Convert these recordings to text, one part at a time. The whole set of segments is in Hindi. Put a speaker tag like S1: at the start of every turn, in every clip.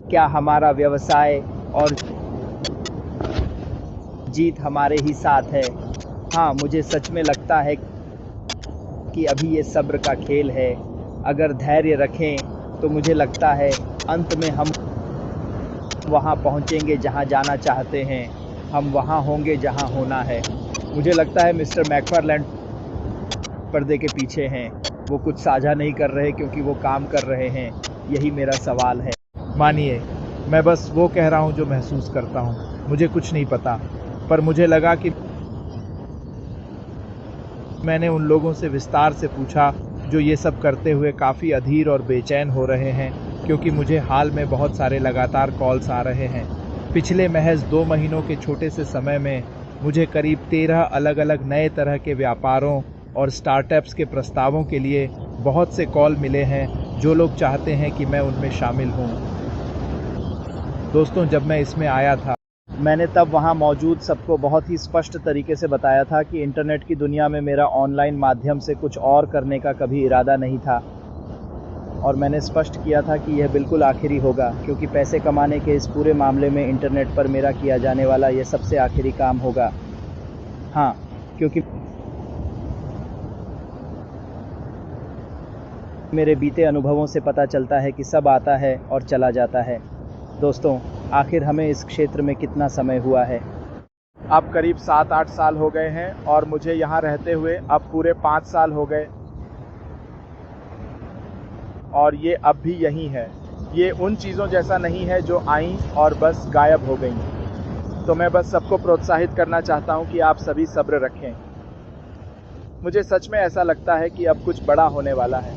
S1: क्या हमारा व्यवसाय और जीत हमारे ही साथ है? हाँ, मुझे सच में लगता है कि अभी ये सब्र का खेल है। अगर धैर्य रखें तो मुझे लगता है अंत में हम वहाँ पहुँचेंगे जहाँ जाना चाहते हैं। हम वहाँ होंगे जहाँ होना है। मुझे लगता है मिस्टर मैकफारलैंड पर्दे के पीछे हैं। वो कुछ साझा नहीं कर रहे क्योंकि वो काम कर रहे हैं। यही मेरा सवाल है।
S2: मानिए, मैं बस वो कह रहा हूँ जो महसूस करता हूँ। मुझे कुछ नहीं पता, पर मुझे लगा कि मैंने उन लोगों से विस्तार से पूछा जो ये सब करते हुए काफ़ी अधीर और बेचैन हो रहे हैं, क्योंकि मुझे हाल में बहुत सारे लगातार कॉल्स आ रहे हैं। पिछले महज 2 महीनों के छोटे से समय में मुझे करीब 13 अलग अलग नए तरह के व्यापारों और स्टार्टअप्स के प्रस्तावों के लिए बहुत से कॉल मिले हैं जो लोग चाहते हैं कि मैं उनमें शामिल हूँ। दोस्तों, जब मैं इसमें आया था,
S1: मैंने तब वहाँ मौजूद सबको बहुत ही स्पष्ट तरीके से बताया था कि इंटरनेट की दुनिया में मेरा ऑनलाइन माध्यम से कुछ और करने का कभी इरादा नहीं था। और मैंने स्पष्ट किया था कि यह बिल्कुल आखिरी होगा, क्योंकि पैसे कमाने के इस पूरे मामले में इंटरनेट पर मेरा किया जाने वाला यह सबसे आखिरी काम होगा। हाँ, क्योंकि मेरे बीते अनुभवों से पता चलता है कि सब आता है और चला जाता है। दोस्तों, आखिर हमें इस क्षेत्र में कितना समय हुआ है?
S2: अब करीब 7-8 साल हो गए हैं और मुझे यहाँ रहते हुए अब पूरे 5 साल हो गए, और ये अब भी यही है। ये उन चीज़ों जैसा नहीं है जो आईं और बस गायब हो गईं। तो मैं बस सबको प्रोत्साहित करना चाहता हूँ कि आप सभी सब्र रखें। मुझे सच में ऐसा लगता है कि अब कुछ बड़ा होने वाला है।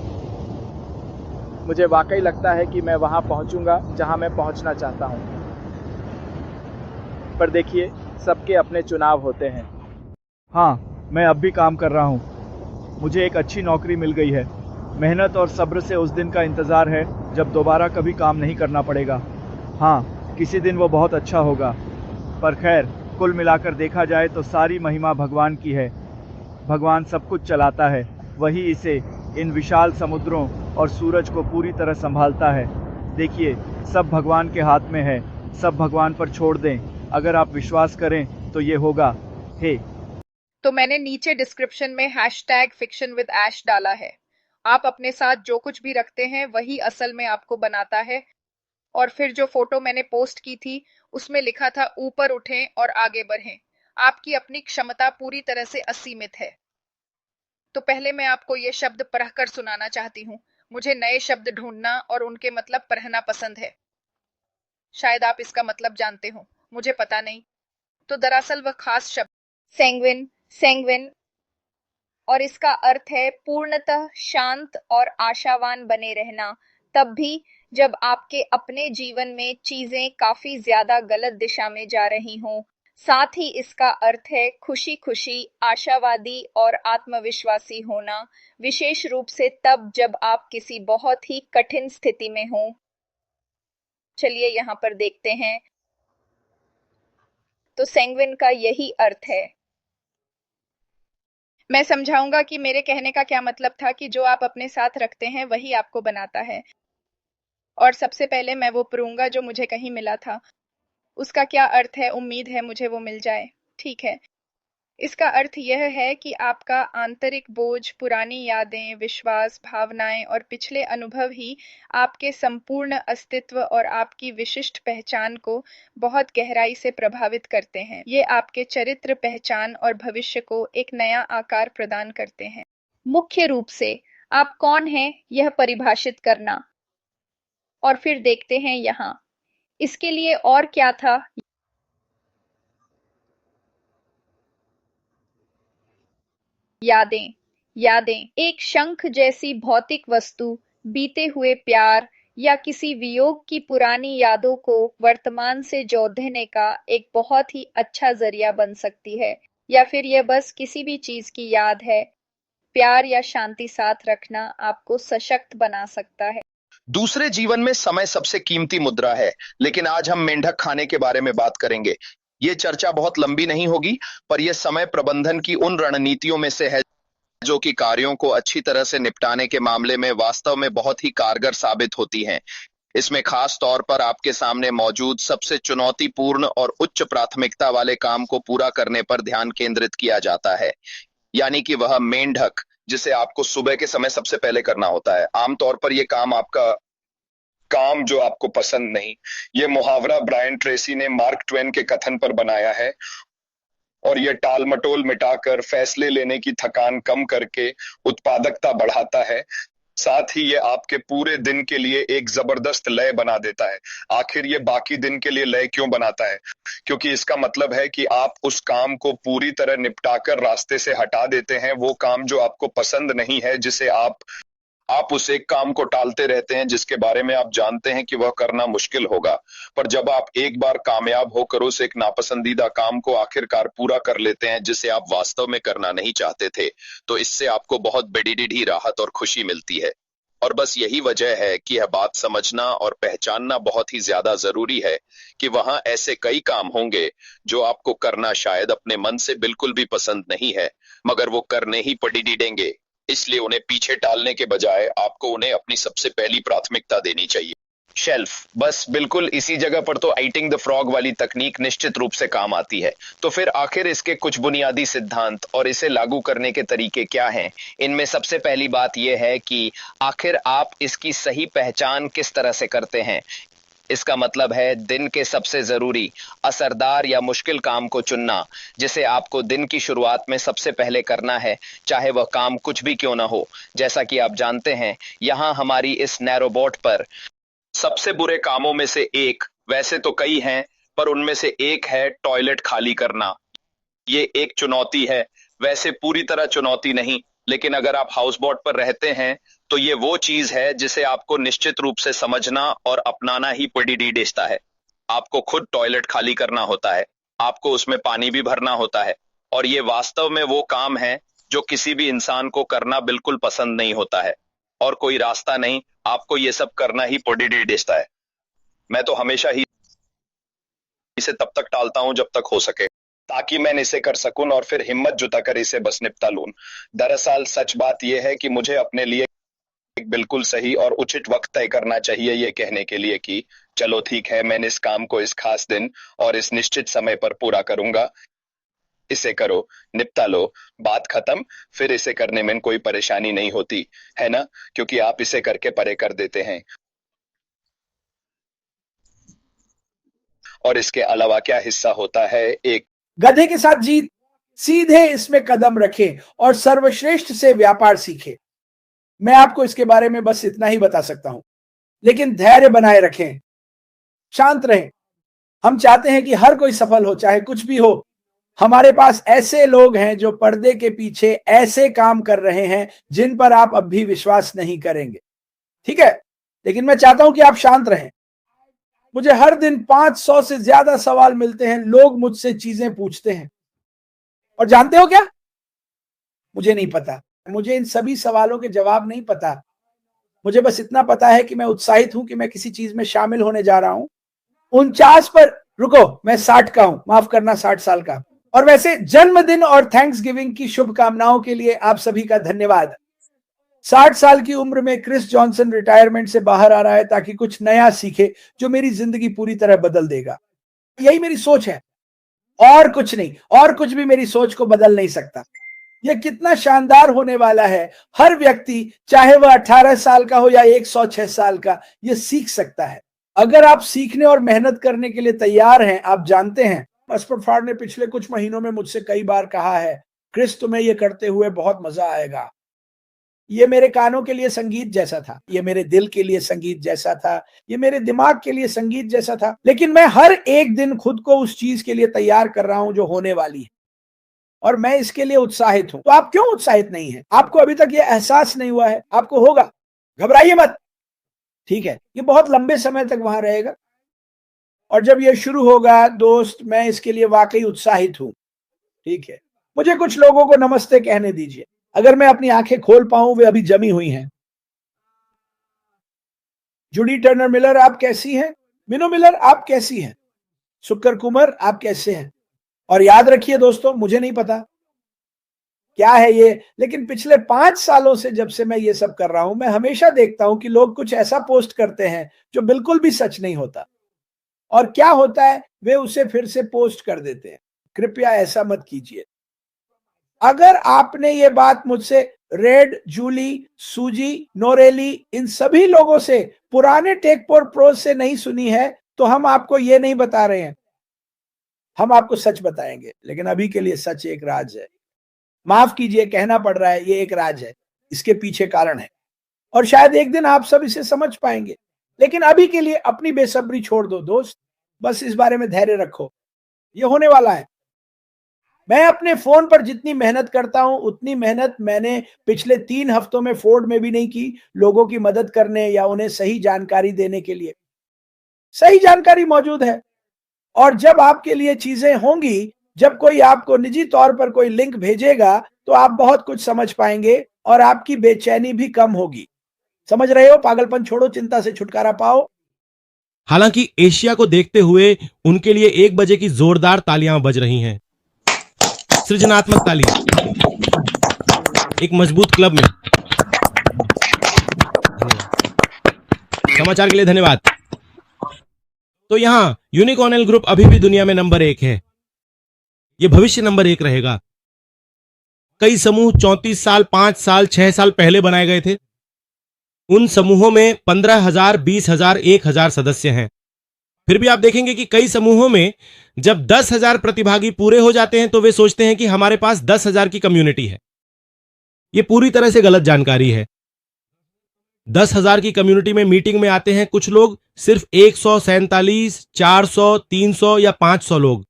S2: मुझे वाकई लगता है कि मैं वहाँ पहुँचूँगा जहाँ मैं पहुँचना चाहता हूँ। पर देखिए, सबके अपने चुनाव होते हैं। हाँ, मैं अब भी काम कर रहा हूँ। मुझे एक अच्छी नौकरी मिल गई है। मेहनत और सब्र से उस दिन का इंतज़ार है जब दोबारा कभी काम नहीं करना पड़ेगा। हाँ, किसी दिन वो बहुत अच्छा होगा। पर खैर, कुल मिलाकर देखा जाए तो सारी महिमा भगवान की है। भगवान सब कुछ चलाता है। वही इसे, इन विशाल समुद्रों और सूरज को पूरी तरह संभालता है। देखिए, सब भगवान के हाथ में है। सब भगवान पर छोड़ दें। अगर आप विश्वास करें तो ये होगा। हे,
S3: तो मैंने नीचे डिस्क्रिप्शन में हैशटैग फिक्शन विद ऐश डाला है। आप अपने साथ जो कुछ भी रखते हैं वही असल में आपको बनाता है। और फिर जो फोटो मैंने पोस्ट की थी उसमें लिखा था ऊपर उठें और आगे बढ़ें। आपकी अपनी क्षमता पूरी तरह से असीमित है। तो पहले मैं आपको ये शब्द पढ़कर सुनाना चाहती हूँ। मुझे नए शब्द ढूंढना और उनके मतलब पढ़ना पसंद है। शायद आप इसका मतलब जानते हो, मुझे पता नहीं। तो दरअसल वह खास शब्द सेंग्विन सेंग्विन और इसका अर्थ है पूर्णतः शांत और आशावान बने रहना, तब भी जब आपके अपने जीवन में चीजें काफी ज्यादा गलत दिशा में जा रही हों। साथ ही इसका अर्थ है खुशी खुशी आशावादी और आत्मविश्वासी होना, विशेष रूप से तब जब आप किसी बहुत ही कठिन स्थिति में हों। चलिए यहाँ पर देखते हैं। तो सेंग्विन का यही अर्थ है। मैं समझाऊंगा कि मेरे कहने का क्या मतलब था कि जो आप अपने साथ रखते हैं वही आपको बनाता है। और सबसे पहले मैं वो पढ़ूंगा जो मुझे कहीं मिला था। उसका क्या अर्थ है, उम्मीद है मुझे वो मिल जाए। ठीक है। इसका अर्थ यह है कि आपका आंतरिक बोझ, पुरानी यादें, विश्वास, भावनाएं और पिछले अनुभव ही आपके संपूर्ण अस्तित्व और आपकी विशिष्ट पहचान को बहुत गहराई से प्रभावित करते हैं। ये आपके चरित्र, पहचान और भविष्य को एक नया आकार प्रदान करते हैं। मुख्य रूप से आप कौन हैं यह परिभाषित करना। और फिर देखते हैं यहाँ इसके लिए और क्या था। यादें। यादें एक शंख जैसी भौतिक वस्तु, बीते हुए प्यार या किसी वियोग की पुरानी यादों को वर्तमान से जोड़ने का एक बहुत ही अच्छा जरिया बन सकती है। या फिर यह बस किसी भी चीज की याद है। प्यार या शांति साथ रखना आपको सशक्त बना सकता है।
S4: दूसरे जीवन में समय सबसे कीमती मुद्रा है, लेकिन आज हम मेंढक खाने के बारे में बात करेंगे। ये चर्चा बहुत लंबी नहीं होगी, पर यह समय प्रबंधन की उन रणनीतियों में से है जो कि कार्यों को अच्छी तरह से निपटाने के मामले में वास्तव में बहुत ही कारगर साबित होती हैं। इसमें खास तौर पर आपके सामने मौजूद सबसे चुनौतीपूर्ण और उच्च प्राथमिकता वाले काम को पूरा करने पर ध्यान केंद्रित किया जाता है, यानी कि वह मेंढक, जिसे आपको सुबह के समय सबसे पहले करना होता है। आमतौर पर यह काम आपका काम जो आपको पसंद नहीं। ये मुहावरा ब्रायन ट्रेसी ने मार्क ट्वेन के कथन पर बनाया है और ये टाल मटोल मिटाकर फैसले लेने की थकान कम करके उत्पादकता बढ़ाता है। साथ ही ये आपके पूरे दिन के लिए एक जबरदस्त लय बना देता है। आखिर ये बाकी दिन के लिए लय क्यों बनाता है? क्योंकि इसका मतलब है कि आप उस काम को पूरी तरह निपटाकर रास्ते से हटा देते हैं, वो काम जो आपको पसंद नहीं है, जिसे आप उस एक काम को टालते रहते हैं जिसके बारे में आप जानते हैं कि वह करना मुश्किल होगा। पर जब आप एक बार कामयाब होकर उस एक नापसंदीदा काम को आखिरकार पूरा कर लेते हैं जिसे आप वास्तव में करना नहीं चाहते थे, तो इससे आपको बहुत बड़ी राहत और खुशी मिलती है। और बस यही वजह है कि यह बात समझना और पहचानना बहुत ही ज्यादा जरूरी है कि वहां ऐसे कई काम होंगे जो आपको करना शायद अपने मन से बिल्कुल भी पसंद नहीं है, मगर वो करने ही पड़ेंगे। इसलिए उन्हें पीछे टालने के बजाय आपको उन्हें अपनी सबसे पहली प्राथमिकता देनी चाहिए। शेल्फ, बस बिल्कुल इसी जगह पर तो ईटिंग द फ्रॉग वाली तकनीक निश्चित रूप से काम आती है। तो फिर आखिर इसके कुछ बुनियादी सिद्धांत और इसे लागू करने के तरीके क्या हैं? इनमें सबसे पहली बात यह है कि आखिर आप इसकी सही पहचान किस तरह से करते हैं। इसका मतलब है दिन के सबसे जरूरी, असरदार या मुश्किल काम को चुनना, जिसे आपको दिन की शुरुआत में सबसे पहले करना है, चाहे वह काम कुछ भी क्यों ना हो। जैसा कि आप जानते हैं, यहां हमारी इस नैरोबोट पर सबसे बुरे कामों में से एक, वैसे तो कई हैं, पर उनमें से एक है टॉयलेट खाली करना। ये एक चुनौती है, वैसे पूरी तरह चुनौती नहीं, लेकिन अगर आप हाउस बोट पर रहते हैं तो ये वो चीज है जिसे आपको निश्चित रूप से समझना और अपनाना ही पड़ता है। आपको खुद टॉयलेट खाली करना होता है, आपको उसमें पानी भी भरना होता है, और ये वास्तव में वो काम है जो किसी भी इंसान को करना बिल्कुल पसंद नहीं होता है, और कोई रास्ता नहीं, आपको ये सब करना ही पड़ता है। मैं तो हमेशा ही इसे तब तक टालता हूं जब तक हो सके, ताकि मैं इसे कर सकूं और फिर हिम्मत जुटाकर इसे बस निपटा लूं। दरअसल सच बात यह है कि मुझे अपने लिए एक बिल्कुल सही और उचित वक्त तय करना चाहिए, ये कहने के लिए कि चलो ठीक है, मैं इस काम को इस खास दिन और इस निश्चित समय पर पूरा करूंगा। इसे करो, निपटा लो, बात खत्म। फिर इसे करने में कोई परेशानी नहीं होती है ना, क्योंकि आप इसे करके परे कर देते हैं। और इसके अलावा क्या हिस्सा होता है, एक
S5: गधे के साथ जीत, सीधे इसमें कदम रखें और सर्वश्रेष्ठ से व्यापार सीखें। मैं आपको इसके बारे में बस इतना ही बता सकता हूं, लेकिन धैर्य बनाए रखें, शांत रहें। हम चाहते हैं कि हर कोई सफल हो, चाहे कुछ भी हो। हमारे पास ऐसे लोग हैं जो पर्दे के पीछे ऐसे काम कर रहे हैं जिन पर आप अब भी विश्वास नहीं करेंगे, ठीक है? लेकिन मैं चाहता हूं कि आप शांत रहें। मुझे हर दिन 500 से ज्यादा सवाल मिलते हैं, लोग मुझसे चीजें पूछते हैं, और जानते हो क्या? मुझे नहीं पता, मुझे इन सभी सवालों के जवाब नहीं पता। मुझे बस इतना पता है कि मैं उत्साहित हूं कि मैं किसी चीज में शामिल होने जा रहा हूं। 49 पर रुको, मैं 60 का हूं, माफ करना, 60 साल का। और वैसे जन्मदिन और थैंक्स गिविंग की शुभकामनाओं के लिए आप सभी का धन्यवाद। 60 साल की उम्र में क्रिस जॉनसन रिटायरमेंट से बाहर आ रहा है ताकि कुछ नया सीखे जो मेरी जिंदगी पूरी तरह बदल देगा। यही मेरी सोच है, और कुछ नहीं, और कुछ भी मेरी सोच को बदल नहीं सकता। यह कितना शानदार होने वाला है। हर व्यक्ति, चाहे वह 18 साल का हो या 106 साल का, यह सीख सकता है अगर आप सीखने और मेहनत करने के लिए तैयार हैं। आप जानते हैं, अस्परफाड़ ने पिछले कुछ महीनों में मुझसे कई बार कहा है, क्रिस तुम्हें यह करते हुए बहुत मजा आएगा। ये मेरे कानों के लिए संगीत जैसा था, ये मेरे दिल के लिए संगीत जैसा था, ये मेरे दिमाग के लिए संगीत जैसा था। लेकिन मैं हर एक दिन खुद को उस चीज के लिए तैयार कर रहा हूं जो होने वाली है, और मैं इसके लिए उत्साहित हूं। तो आप क्यों उत्साहित नहीं हैं? आपको अभी तक ये एहसास नहीं हुआ है, आपको होगा। घबराइए मत, ठीक है? ये बहुत लंबे समय तक वहां रहेगा, और जब ये शुरू होगा दोस्त, मैं इसके लिए वाकई उत्साहित हूं, ठीक है? मुझे कुछ लोगों को नमस्ते कहने दीजिए। अगर मैं अपनी आंखें खोल पाऊं, वे अभी जमी हुई हैं। जुडी टर्नर मिलर, आप कैसी हैं? मिनो मिलर, आप कैसी हैं? सुक्कर कुमार, आप कैसे हैं? और याद रखिए दोस्तों, मुझे नहीं पता, क्या है ये। लेकिन पिछले 5 सालों से जब से मैं ये सब कर रहा हूं, मैं हमेशा देखता हूं कि लोग कुछ ऐसा पोस्ट करते हैं जो बिल्कुल भी सच नहीं होता, और क्या होता है, वे उसे फिर से पोस्ट कर देते हैं। कृपया ऐसा मत कीजिए। अगर आपने ये बात मुझसे रेड, जूली, सूजी, नोरेली, इन सभी लोगों से, पुराने टेक फोर प्रोज से नहीं सुनी है, तो हम आपको ये नहीं बता रहे हैं, हम आपको सच बताएंगे। लेकिन अभी के लिए सच एक राज है। माफ कीजिए, कहना पड़ रहा है, ये एक राज है, इसके पीछे कारण है, और शायद एक दिन आप सब इसे समझ पाएंगे। लेकिन अभी के लिए अपनी बेसब्री छोड़ दो दोस्त, बस इस बारे में धैर्य रखो, ये होने वाला है। मैं अपने फोन पर जितनी मेहनत करता हूं, उतनी मेहनत मैंने पिछले 3 हफ्तों में फोर्ड में भी नहीं की, लोगों की मदद करने या उन्हें सही जानकारी देने के लिए। सही जानकारी मौजूद है, और जब आपके लिए चीजें होंगी, जब कोई आपको निजी तौर पर कोई लिंक भेजेगा, तो आप बहुत कुछ समझ पाएंगे और आपकी बेचैनी भी कम होगी। समझ रहे हो? पागलपन छोड़ो, चिंता से छुटकारा पाओ।
S6: हालांकि एशिया को देखते हुए उनके लिए 1 बजे की जोरदार तालियां बज रही हैं। सृजनात्मक तालियां एक मजबूत क्लब में। समाचार के लिए धन्यवाद। तो यहां यूनिकॉर्न ग्रुप अभी भी दुनिया में नंबर 1 है। यह भविष्य नंबर 1 रहेगा। कई समूह 34 साल, 5 साल, 6 साल पहले बनाए गए थे। उन समूहों में 15,000, 20,000, 1,000 सदस्य हैं। फिर भी आप देखेंगे कि कई समूहों में जब 10,000 प्रतिभागी पूरे हो जाते हैं तो वे सोचते हैं कि हमारे पास 10,000 की कम्युनिटी है। यह पूरी तरह से गलत जानकारी है। 10,000 की कम्युनिटी में मीटिंग में आते हैं कुछ लोग, सिर्फ 147, 400, 300 या 500 लोग।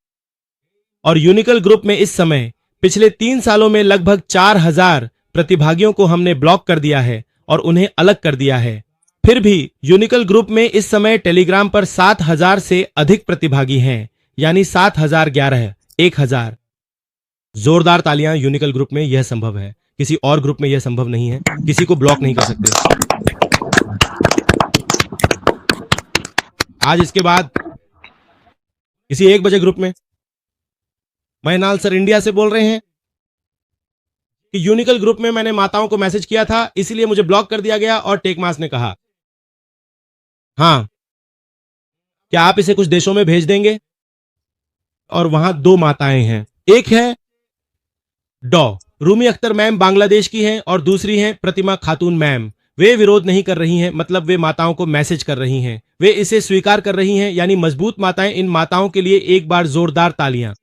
S6: और यूनिकल ग्रुप में इस समय पिछले 3 सालों में लगभग 4,000 प्रतिभागियों को हमने ब्लॉक कर दिया है और उन्हें अलग कर दिया है। फिर भी यूनिकल ग्रुप में इस समय टेलीग्राम पर 7,000 से अधिक प्रतिभागी हैं, यानी 7,011, 1,000। जोरदार तालियां। यूनिकल ग्रुप में यह संभव है, किसी और ग्रुप में यह संभव नहीं है। किसी को ब्लॉक नहीं कर सकते। आज इसके बाद किसी 1 बजे ग्रुप में मैनाल सर इंडिया से बोल रहे हैं कि यूनिकल ग्रुप में मैंने माताओं को मैसेज किया था, इसलिए मुझे ब्लॉक कर दिया गया। और टेकमास ने कहा, हां, क्या आप इसे कुछ देशों में भेज देंगे? और वहां 2 माताएं हैं। एक है डॉ रूमी अख्तर मैम, बांग्लादेश की हैं, और दूसरी हैं प्रतिमा खातून मैम। वे विरोध नहीं कर रही हैं, मतलब वे माताओं को मैसेज कर रही हैं, वे इसे स्वीकार कर रही हैं, यानी मजबूत माताएं। इन माताओं के लिए एक बार जोरदार तालियां।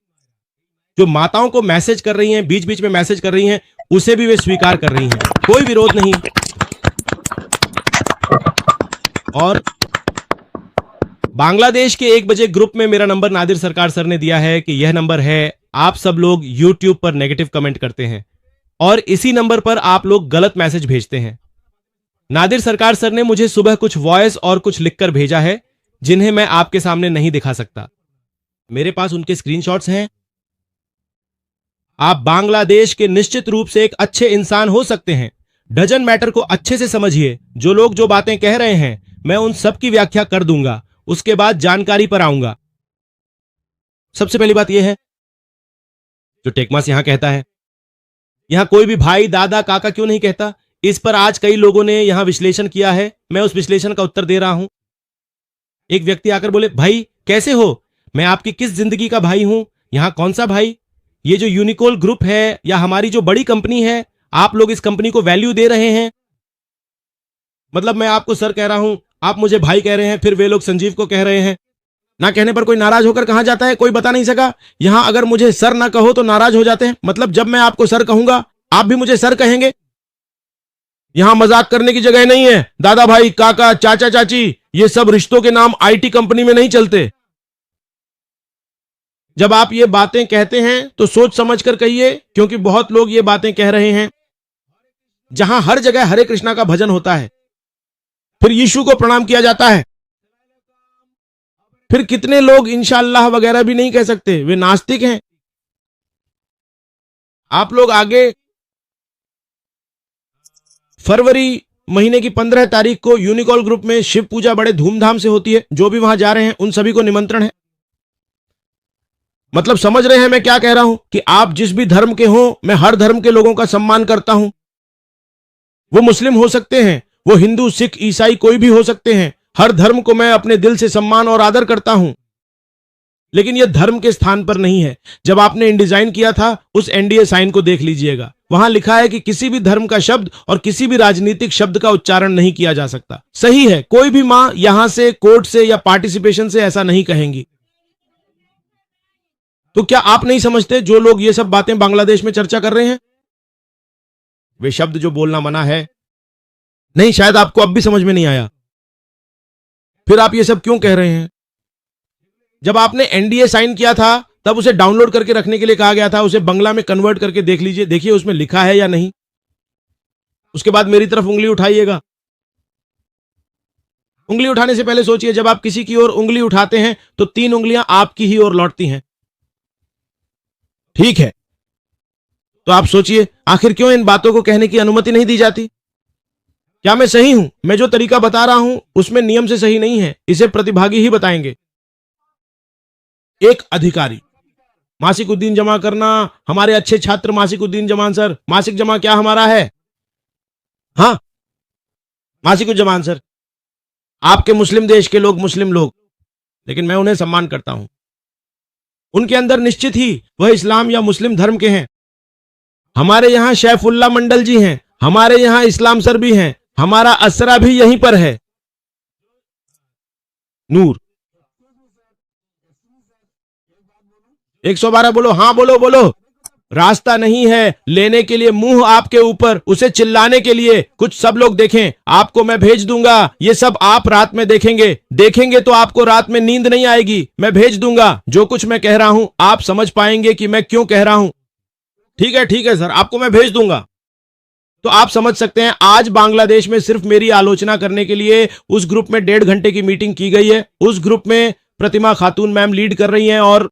S6: जो माताओं को मैसेज कर रही हैं, बीच बीच में मैसेज कर रही हैं, उसे भी वे स्वीकार कर रही हैं, कोई विरोध नहीं। और बांग्लादेश के 1 बजे ग्रुप में मेरा नंबर नादिर सरकार सर ने दिया है कि यह नंबर है। आप सब लोग YouTube पर नेगेटिव कमेंट करते हैं और इसी नंबर पर आप लोग गलत मैसेज भेजते हैं। नादिर सरकार सर ने मुझे सुबह कुछ वॉइस और कुछ लिखकर भेजा है, जिन्हें मैं आपके सामने नहीं दिखा सकता। मेरे पास उनके स्क्रीनशॉट्स हैं। आप बांग्लादेश के निश्चित रूप से एक अच्छे इंसान हो सकते हैं। डजन मैटर को अच्छे से समझिए। जो लोग जो बातें कह रहे हैं, मैं उन सब की व्याख्या कर दूंगा, उसके बाद जानकारी पर आऊंगा। सबसे पहली बात यह है, जो टेकमास यहां कहता है, यहां कोई भी भाई, दादा, काका क्यों नहीं कहता? इस पर आज कई लोगों ने यहां विश्लेषण किया है, मैं उस विश्लेषण का उत्तर दे रहा हूं। एक व्यक्ति आकर बोले, भाई कैसे हो? मैं आपकी किस जिंदगी का भाई हूं? यहां कौन सा भाई? ये जो यूनिकोल ग्रुप है या हमारी जो बड़ी कंपनी है, आप लोग इस कंपनी को वैल्यू दे रहे हैं? मतलब मैं आपको सर कह रहा हूं, आप मुझे भाई कह रहे हैं, फिर वे लोग संजीव को कह रहे हैं। ना कहने पर कोई नाराज होकर कहां जाता है, कोई बता नहीं सका। यहां अगर मुझे सर ना कहो तो नाराज हो जाते हैं। मतलब जब मैं आपको सर कहूंगा, आप भी मुझे सर कहेंगे। यहां मजाक करने की जगह नहीं है। दादा भाई, काका, चाचा, चाची, ये सब रिश्तों के नाम आईटी कंपनी में नहीं चलते। जब आप ये बातें कहते हैं तो सोच समझ कर कहिए, क्योंकि बहुत लोग ये बातें कह रहे हैं। जहां हर जगह हरे कृष्णा का भजन होता है, फिर यीशु को प्रणाम किया जाता है, फिर कितने लोग इंशाअल्लाह वगैरह भी नहीं कह सकते, वे नास्तिक हैं। आप लोग आगे फरवरी महीने की 15 तारीख को यूनिकॉल ग्रुप में शिव पूजा बड़े धूमधाम से होती है। जो भी वहां जा रहे हैं उन सभी को निमंत्रण है। मतलब समझ रहे हैं मैं क्या कह रहा हूं कि आप जिस भी धर्म के हो, मैं हर धर्म के लोगों का सम्मान करता हूं। वो मुस्लिम हो सकते हैं, वो हिंदू, सिख, ईसाई कोई भी हो सकते हैं। हर धर्म को मैं अपने दिल से सम्मान और आदर करता हूं। लेकिन यह धर्म के स्थान पर नहीं है। जब आपने इंडिजाइन किया था, उस एनडीए साइन को देख लीजिएगा। वहां लिखा है कि किसी भी धर्म का शब्द और किसी भी राजनीतिक शब्द का उच्चारण नहीं किया जा सकता। सही है, कोई भी मां यहां से, कोर्ट से या पार्टिसिपेशन से ऐसा नहीं कहेंगी। तो क्या आप नहीं समझते जो लोग ये सब बातें बांग्लादेश में चर्चा कर रहे हैं? वे शब्द जो बोलना मना है। नहीं, शायद आपको अब भी समझ में नहीं आया। फिर आप ये सब क्यों कह रहे हैं? जब आपने एनडीए साइन किया था, तब उसे डाउनलोड करके रखने के लिए कहा गया था। उसे बंगला में कन्वर्ट करके देख लीजिए, देखिए उसमें लिखा है या नहीं। उसके बाद मेरी तरफ उंगली उठाइएगा। उंगली उठाने से पहले सोचिए, जब आप किसी की ओर उंगली उठाते हैं तो 3 उंगलियां आपकी ही ओर लौटती हैं। ठीक है, तो आप सोचिए आखिर क्यों इन बातों को कहने की अनुमति नहीं दी जाती? क्या मैं सही हूं? मैं जो तरीका बता रहा हूं उसमें नियम से सही नहीं है, इसे प्रतिभागी ही बताएंगे। एक अधिकारी, मासिक उद्दीन जमा करना। हमारे अच्छे छात्र मासिक उद्दीन जमान सर, मासिक जमा क्या हमारा है? हाँ, मासिक जमान सर। आपके मुस्लिम देश के लोग मुस्लिम लोग, लेकिन मैं उन्हें सम्मान करता हूं। उनके अंदर निश्चित ही वह इस्लाम या मुस्लिम धर्म के हैं। हमारे यहां शैफुल्ला मंडल जी हैं, हमारे यहां इस्लाम सर भी हैं, हमारा असरा भी यहीं पर है। नूर 112 बोलो। हाँ बोलो बोलो। रास्ता नहीं है लेने के लिए मुंह आपके ऊपर, उसे चिल्लाने के लिए। कुछ सब लोग देखें, आपको मैं भेज दूंगा। ये सब आप रात में देखेंगे तो आपको रात में नींद नहीं आएगी। मैं भेज दूंगा। जो कुछ मैं कह रहा हूं आप समझ पाएंगे कि मैं क्यों कह रहा हूं। ठीक है सर, आपको मैं भेज दूंगा। तो आप समझ सकते हैं, आज बांग्लादेश में सिर्फ मेरी आलोचना करने के लिए उस ग्रुप में 1.5 घंटे की मीटिंग की गई है। उस ग्रुप में प्रतिमा खातून मैम लीड कर रही हैं और